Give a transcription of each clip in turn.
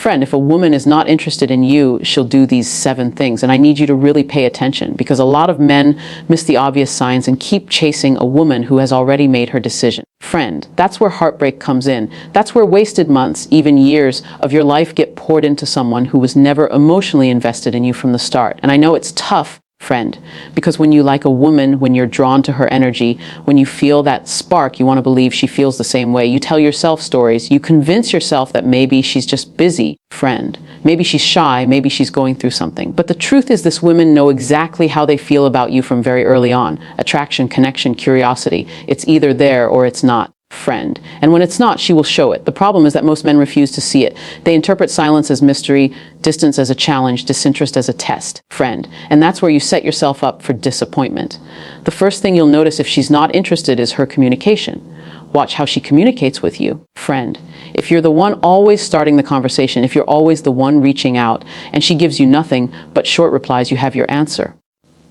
Friend, if a woman is not interested in you, she'll do these 7 things. And I need you to really pay attention, because a lot of men miss the obvious signs and keep chasing a woman who has already made her decision. Friend, that's where heartbreak comes in. That's where wasted months, even years of your life get poured into someone who was never emotionally invested in you from the start. And I know it's tough, friend, because when you like a woman, when you're drawn to her energy, when you feel that spark, you want to believe she feels the same way. You tell yourself stories. You convince yourself that maybe she's just busy, friend. Maybe she's shy. Maybe she's going through something. But the truth is, this women know exactly how they feel about you from very early on. Attraction, connection, curiosity. It's either there or it's not, friend. And when it's not, she will show it. The problem is that most men refuse to see it. They interpret silence as mystery, distance as a challenge, disinterest as a test, friend. And that's where you set yourself up for disappointment. The first thing you'll notice if she's not interested is her communication. Watch how she communicates with you, friend. If you're the one always starting the conversation, if you're always the one reaching out, and she gives you nothing but short replies, you have your answer.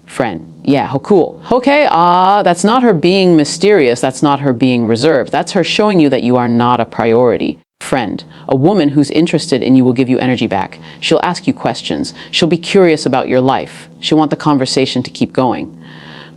Friend, yeah, how cool. Okay, that's not her being mysterious. That's not her being reserved. That's her showing you that you are not a priority. Friend, a woman who's interested in you will give you energy back. She'll ask you questions. She'll be curious about your life. She'll want the conversation to keep going.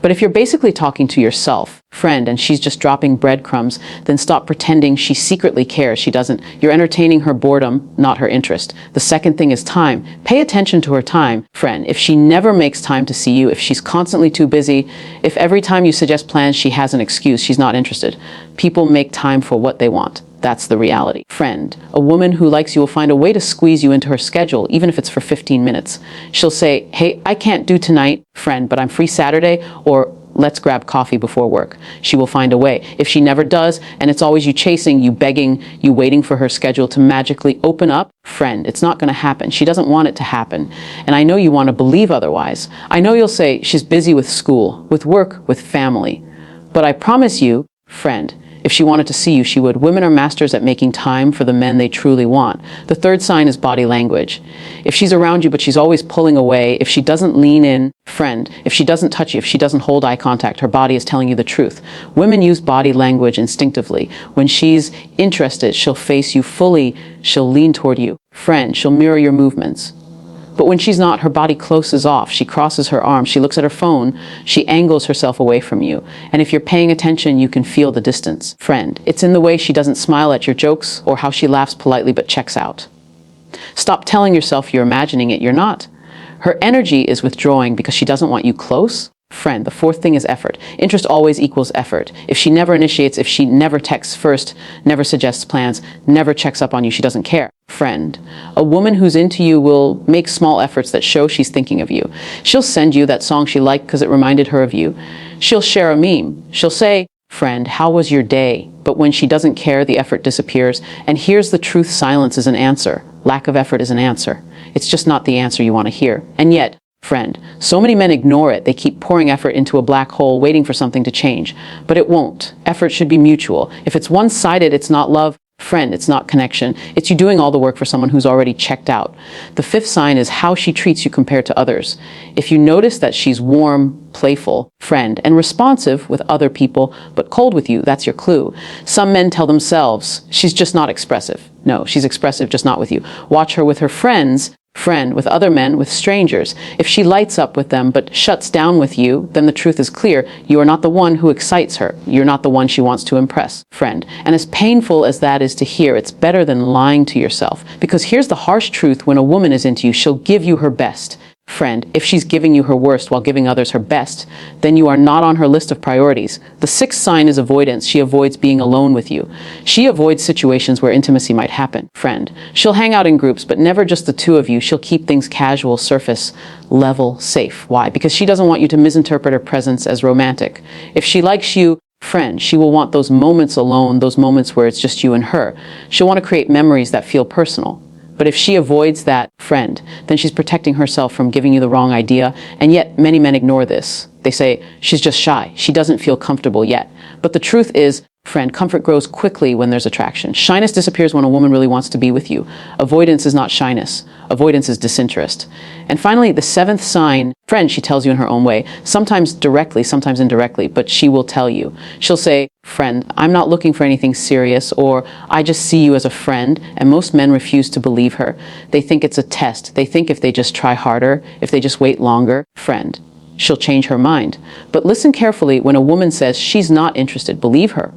But if you're basically talking to yourself, friend, and she's just dropping breadcrumbs, then stop pretending she secretly cares. She doesn't. You're entertaining her boredom, not her interest. The second thing is time. Pay attention to her time, friend. If she never makes time to see you, if she's constantly too busy, if every time you suggest plans she has an excuse, she's not interested. People make time for what they want. That's the reality. Friend, a woman who likes you will find a way to squeeze you into her schedule, even if it's for 15 minutes. She'll say, hey, I can't do tonight, friend, but I'm free Saturday, or let's grab coffee before work. She will find a way. If she never does, and it's always you chasing, you begging, you waiting for her schedule to magically open up, friend, it's not going to happen. She doesn't want it to happen. And I know you want to believe otherwise. I know you'll say she's busy with school, with work, with family. But I promise you, friend, if she wanted to see you, she would. Women are masters at making time for the men they truly want. The third sign is body language. If she's around you, but she's always pulling away, if she doesn't lean in, friend, if she doesn't touch you, if she doesn't hold eye contact, her body is telling you the truth. Women use body language instinctively. When she's interested, she'll face you fully. She'll lean toward you. Friend, she'll mirror your movements. But when she's not, her body closes off. She crosses her arms. She looks at her phone. She angles herself away from you. And if you're paying attention, you can feel the distance. Friend, it's in the way she doesn't smile at your jokes or how she laughs politely but checks out. Stop telling yourself you're imagining it. You're not. Her energy is withdrawing because she doesn't want you close. Friend, the fourth thing is effort. Interest always equals effort. If she never initiates, if she never texts first, never suggests plans, never checks up on you, she doesn't care. Friend, a woman who's into you will make small efforts that show she's thinking of you. She'll send you that song she liked because it reminded her of you. She'll share a meme. She'll say, friend, how was your day? But when she doesn't care, the effort disappears. And here's the truth, silence is an answer. Lack of effort is an answer. It's just not the answer you want to hear. And yet, friend, so many men ignore it. They keep pouring effort into a black hole, waiting for something to change. But it won't. Effort should be mutual. If it's one-sided, it's not love. Friend, it's not connection. It's you doing all the work for someone who's already checked out. The fifth sign is how she treats you compared to others. If you notice that she's warm, playful, friend, and responsive with other people, but cold with you, that's your clue. Some men tell themselves, she's just not expressive. No, she's expressive, just not with you. Watch her with her friends, friend, with other men, with strangers. If she lights up with them but shuts down with you, then the truth is clear. You are not the one who excites her. You're not the one she wants to impress, friend. And as painful as that is to hear, it's better than lying to yourself. Because here's the harsh truth: when a woman is into you, she'll give you her best. Friend, if she's giving you her worst while giving others her best, then you are not on her list of priorities. The sixth sign is avoidance. She avoids being alone with you. She avoids situations where intimacy might happen. Friend, she'll hang out in groups, but never just the two of you. She'll keep things casual, surface, level, safe. Why? Because she doesn't want you to misinterpret her presence as romantic. If she likes you, friend, she will want those moments alone, those moments where it's just you and her. She'll want to create memories that feel personal. But if she avoids that, friend, then she's protecting herself from giving you the wrong idea. And yet many men ignore this. They say, she's just shy. She doesn't feel comfortable yet. But the truth is, Friend, comfort grows quickly when there's attraction. Shyness disappears when a woman really wants to be with you. Avoidance is not shyness. Avoidance is disinterest. And finally, the seventh sign, friend, she tells you in her own way, sometimes directly, sometimes indirectly, but she will tell you. She'll say, friend, I'm not looking for anything serious, or I just see you as a friend, and most men refuse to believe her. They think it's a test. They think if they just try harder, if they just wait longer, friend, she'll change her mind. But listen carefully when a woman says she's not interested, believe her.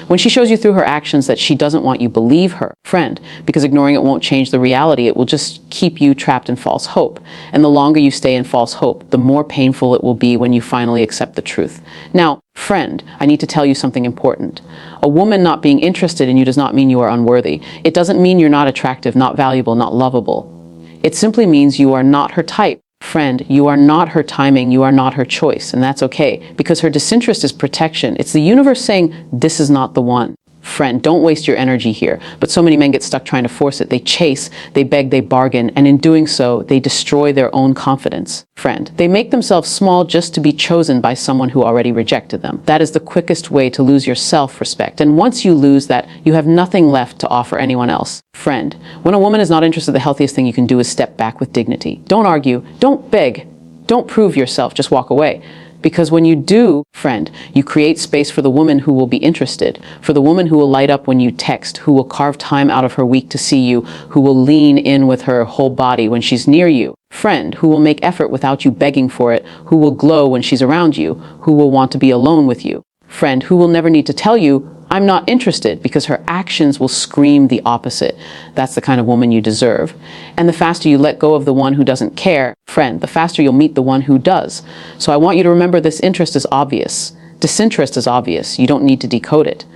When she shows you through her actions that she doesn't want you, believe her, friend, because ignoring it won't change the reality. It will just keep you trapped in false hope. And the longer you stay in false hope, the more painful it will be when you finally accept the truth. Now, friend, I need to tell you something important. A woman not being interested in you does not mean you are unworthy. It doesn't mean you're not attractive, not valuable, not lovable. It simply means you are not her type. Friend, you are not her timing, you are not her choice, and that's okay, because her disinterest is protection. It's the universe saying, this is not the one. Friend, don't waste your energy here. But so many men get stuck trying to force it. They chase, they beg, they bargain, and in doing so, they destroy their own confidence. Friend, they make themselves small just to be chosen by someone who already rejected them. That is the quickest way to lose your self-respect. And once you lose that, you have nothing left to offer anyone else. Friend, when a woman is not interested, the healthiest thing you can do is step back with dignity. Don't argue, don't beg, don't prove yourself, just walk away. Because when you do, friend, you create space for the woman who will be interested, for the woman who will light up when you text, who will carve time out of her week to see you, who will lean in with her whole body when she's near you. Friend, who will make effort without you begging for it, who will glow when she's around you, who will want to be alone with you. Friend, who will never need to tell you, I'm not interested, because her actions will scream the opposite. That's the kind of woman you deserve. And the faster you let go of the one who doesn't care, friend, the faster you'll meet the one who does. So I want you to remember this interest is obvious. Disinterest is obvious. You don't need to decode it.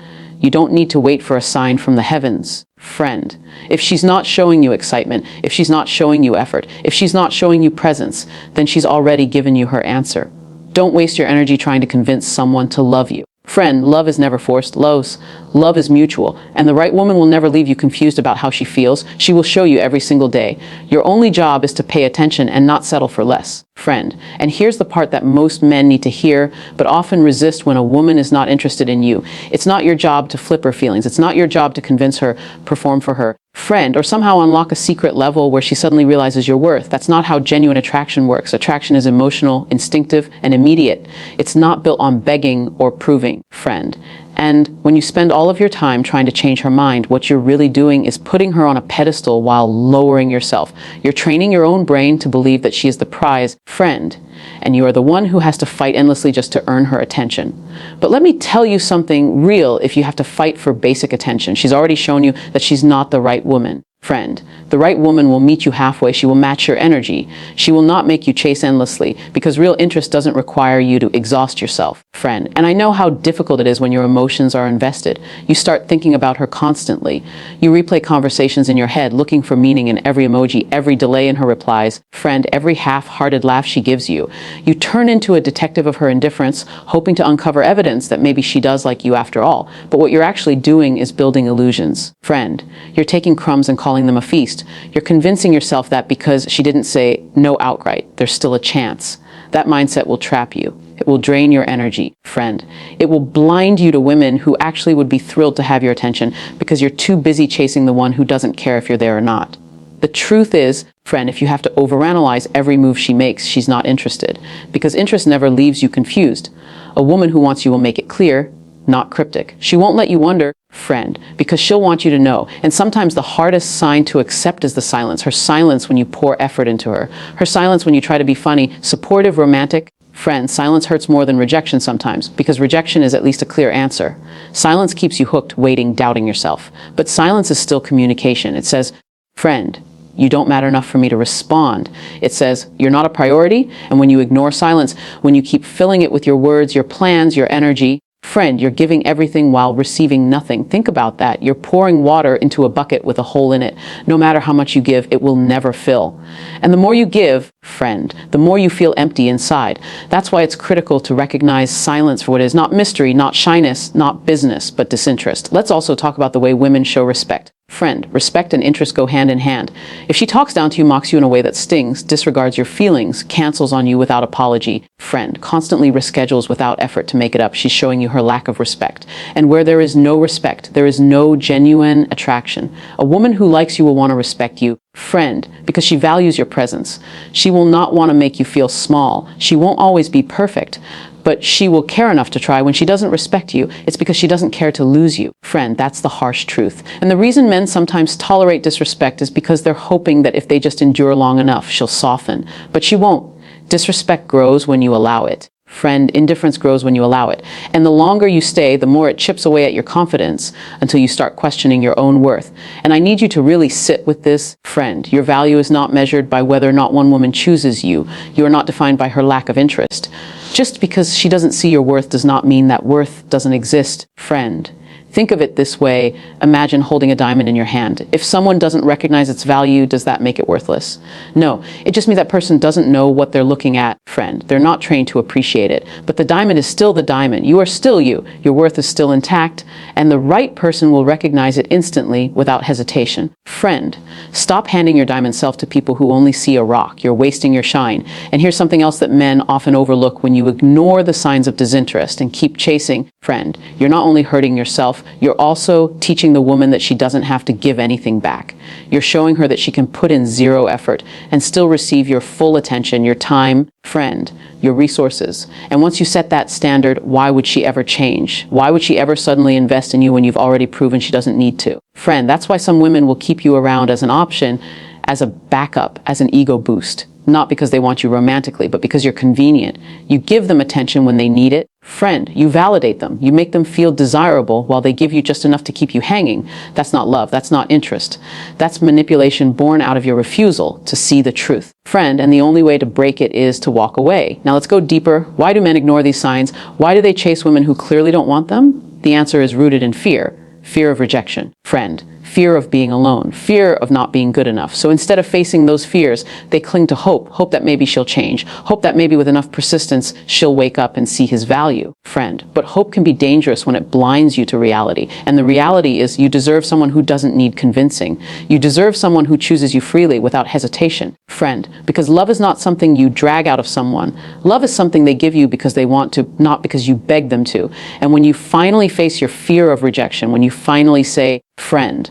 You don't need to wait for a sign from the heavens. Friend, if she's not showing you excitement, if she's not showing you effort, if she's not showing you presence, then she's already given you her answer. Don't waste your energy trying to convince someone to love you. Friend, love is never forced. Love is mutual. And the right woman will never leave you confused about how she feels. She will show you every single day. Your only job is to pay attention and not settle for less. Friend, and here's the part that most men need to hear, but often resist when a woman is not interested in you. It's not your job to flip her feelings. It's not your job to convince her, perform for her. Friend, or somehow unlock a secret level where she suddenly realizes your worth. That's not how genuine attraction works. Attraction is emotional, instinctive, and immediate. It's not built on begging or proving, friend. And when you spend all of your time trying to change her mind, what you're really doing is putting her on a pedestal while lowering yourself. You're training your own brain to believe that she is the prize, friend, and you are the one who has to fight endlessly just to earn her attention. But let me tell you something real if you have to fight for basic attention. She's already shown you that she's not the right woman. Friend, the right woman will meet you halfway. She will match your energy. She will not make you chase endlessly, because real interest doesn't require you to exhaust yourself, friend. And I know how difficult it is when your emotions are invested. You start thinking about her constantly. You replay conversations in your head, looking for meaning in every emoji, every delay in her replies, friend, every half-hearted laugh she gives you. You turn into a detective of her indifference, hoping to uncover evidence that maybe she does like you after all. But what you're actually doing is building illusions. Friend, you're taking crumbs and calling them a feast. You're convincing yourself that because she didn't say no outright, there's still a chance. That mindset will trap you. It will drain your energy, friend. It will blind you to women who actually would be thrilled to have your attention because you're too busy chasing the one who doesn't care if you're there or not. The truth is, friend, if you have to overanalyze every move she makes, she's not interested, because interest never leaves you confused. A woman who wants you will make it clear, not cryptic. She won't let you wonder, friend, because she'll want you to know. And sometimes the hardest sign to accept is the silence. Her silence when you pour effort into her. Her silence when you try to be funny, supportive, romantic. Friend, silence hurts more than rejection sometimes, because rejection is at least a clear answer. Silence keeps you hooked, waiting, doubting yourself. But silence is still communication. It says, friend, you don't matter enough for me to respond. It says, you're not a priority. And when you ignore silence, when you keep filling it with your words, your plans, your energy, friend, you're giving everything while receiving nothing. Think about that. You're pouring water into a bucket with a hole in it. No matter how much you give, it will never fill. And the more you give, friend, the more you feel empty inside. That's why it's critical to recognize silence for what it is. Not mystery, not shyness, not business, but disinterest. Let's also talk about the way women show respect. Friend, respect and interest go hand in hand. If she talks down to you, mocks you in a way that stings, disregards your feelings, cancels on you without apology, friend, constantly reschedules without effort to make it up, she's showing you her lack of respect. And where there is no respect, there is no genuine attraction. A woman who likes you will want to respect you, friend, because she values your presence. She will not want to make you feel small. She won't always be perfect, but she will care enough to try. When she doesn't respect you, it's because she doesn't care to lose you. Friend, that's the harsh truth. And the reason men sometimes tolerate disrespect is because they're hoping that if they just endure long enough, she'll soften. But she won't. Disrespect grows when you allow it. Friend, indifference grows when you allow it. And the longer you stay, the more it chips away at your confidence until you start questioning your own worth. And I need you to really sit with this, friend. Your value is not measured by whether or not one woman chooses you. You are not defined by her lack of interest. Just because she doesn't see your worth does not mean that worth doesn't exist, friend. Think of it this way. Imagine holding a diamond in your hand. If someone doesn't recognize its value, does that make it worthless? No, it just means that person doesn't know what they're looking at, friend. They're not trained to appreciate it. But the diamond is still the diamond. You are still you. Your worth is still intact, and the right person will recognize it instantly without hesitation. Friend, stop handing your diamond self to people who only see a rock. You're wasting your shine. And here's something else that men often overlook when you ignore the signs of disinterest and keep chasing, friend. You're not only hurting yourself, you're also teaching the woman that she doesn't have to give anything back. You're showing her that she can put in zero effort and still receive your full attention, your time, friend, your resources. And once you set that standard, why would she ever change? Why would she ever suddenly invest in you when you've already proven she doesn't need to? Friend, that's why some women will keep you around as an option, as a backup, as an ego boost. Not because they want you romantically, but because you're convenient. You give them attention when they need it. Friend, you validate them. You make them feel desirable while they give you just enough to keep you hanging. That's not love. That's not interest. That's manipulation born out of your refusal to see the truth. Friend, and the only way to break it is to walk away. Now let's go deeper. Why do men ignore these signs? Why do they chase women who clearly don't want them? The answer is rooted in fear. Fear of rejection. Friend, fear of being alone, fear of not being good enough. So instead of facing those fears, they cling to hope that maybe she'll change, hope that maybe with enough persistence, she'll wake up and see his value, friend. But hope can be dangerous when it blinds you to reality. And the reality is you deserve someone who doesn't need convincing. You deserve someone who chooses you freely without hesitation, friend, because love is not something you drag out of someone. Love is something they give you because they want to, not because you beg them to. And when you finally face your fear of rejection, when you finally say, friend,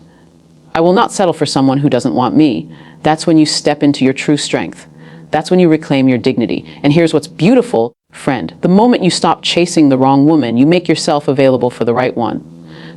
I will not settle for someone who doesn't want me. That's when you step into your true strength. That's when you reclaim your dignity. And here's what's beautiful, friend. The moment you stop chasing the wrong woman, you make yourself available for the right one.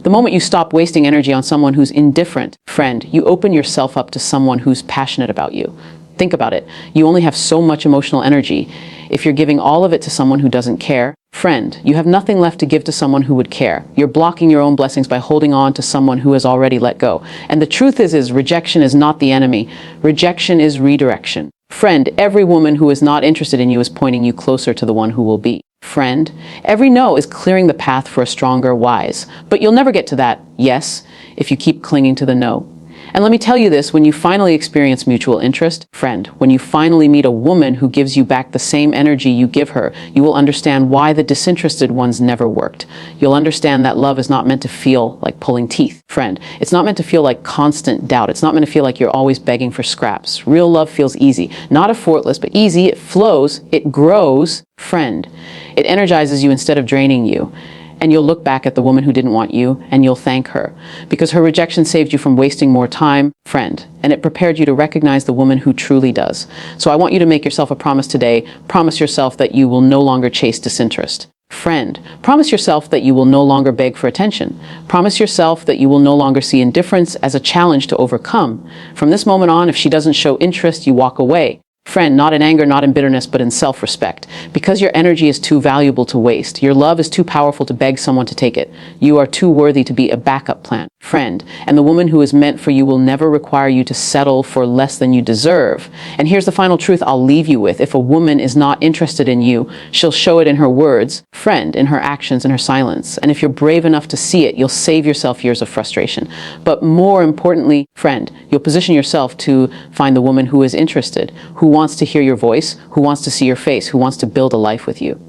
The moment you stop wasting energy on someone who's indifferent, friend, you open yourself up to someone who's passionate about you. Think about it. You only have so much emotional energy. If you're giving all of it to someone who doesn't care, friend, you have nothing left to give to someone who would care. You're blocking your own blessings by holding on to someone who has already let go. And the truth is rejection is not the enemy. Rejection is redirection. Friend, every woman who is not interested in you is pointing you closer to the one who will be. Friend, every no is clearing the path for a stronger whys. But you'll never get to that yes if you keep clinging to the no. And let me tell you this, when you finally experience mutual interest, friend, when you finally meet a woman who gives you back the same energy you give her, you will understand why the disinterested ones never worked. You'll understand that love is not meant to feel like pulling teeth, friend. It's not meant to feel like constant doubt. It's not meant to feel like you're always begging for scraps. Real love feels easy. Not effortless, but easy. It flows. It grows, friend. It energizes you instead of draining you. And you'll look back at the woman who didn't want you, and you'll thank her. Because her rejection saved you from wasting more time, friend. And it prepared you to recognize the woman who truly does. So I want you to make yourself a promise today. Promise yourself that you will no longer chase disinterest. Friend, promise yourself that you will no longer beg for attention. Promise yourself that you will no longer see indifference as a challenge to overcome. From this moment on, if she doesn't show interest, you walk away. Friend, not in anger, not in bitterness, but in self-respect. Because your energy is too valuable to waste. Your love is too powerful to beg someone to take it. You are too worthy to be a backup plan. Friend, and the woman who is meant for you will never require you to settle for less than you deserve. And here's the final truth I'll leave you with. If a woman is not interested in you, she'll show it in her words, friend, in her actions, in her silence. And if you're brave enough to see it, you'll save yourself years of frustration. But more importantly, friend, you'll position yourself to find the woman who is interested, who wants to hear your voice, who wants to see your face, who wants to build a life with you.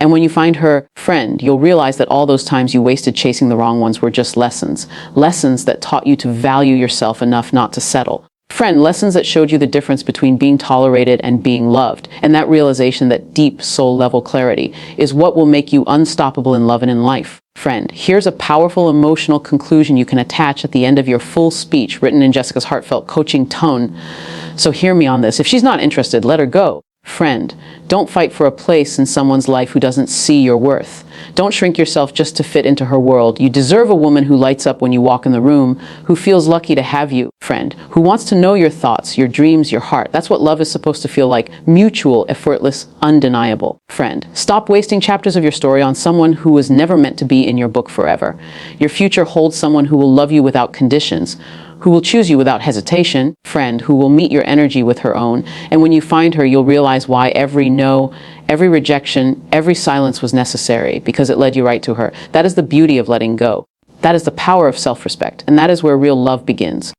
And when you find her, friend, you'll realize that all those times you wasted chasing the wrong ones were just lessons. Lessons that taught you to value yourself enough not to settle. Friend, lessons that showed you the difference between being tolerated and being loved. And that realization, that deep soul-level clarity, is what will make you unstoppable in love and in life. Friend, here's a powerful emotional conclusion you can attach at the end of your full speech, written in Jessica's heartfelt coaching tone. So hear me on this. If she's not interested, let her go. Friend, don't fight for a place in someone's life who doesn't see your worth. Don't shrink yourself just to fit into her world. You deserve a woman who lights up when you walk in the room, who feels lucky to have you, friend, who wants to know your thoughts, your dreams, your heart. That's what love is supposed to feel like: mutual, effortless, undeniable. Friend, stop wasting chapters of your story on someone who was never meant to be in your book forever. Your future holds someone who will love you without conditions, who will choose you without hesitation, friend, who will meet your energy with her own. And when you find her, you'll realize why every no, every rejection, every silence was necessary, because it led you right to her. That is the beauty of letting go. That is the power of self-respect, and that is where real love begins.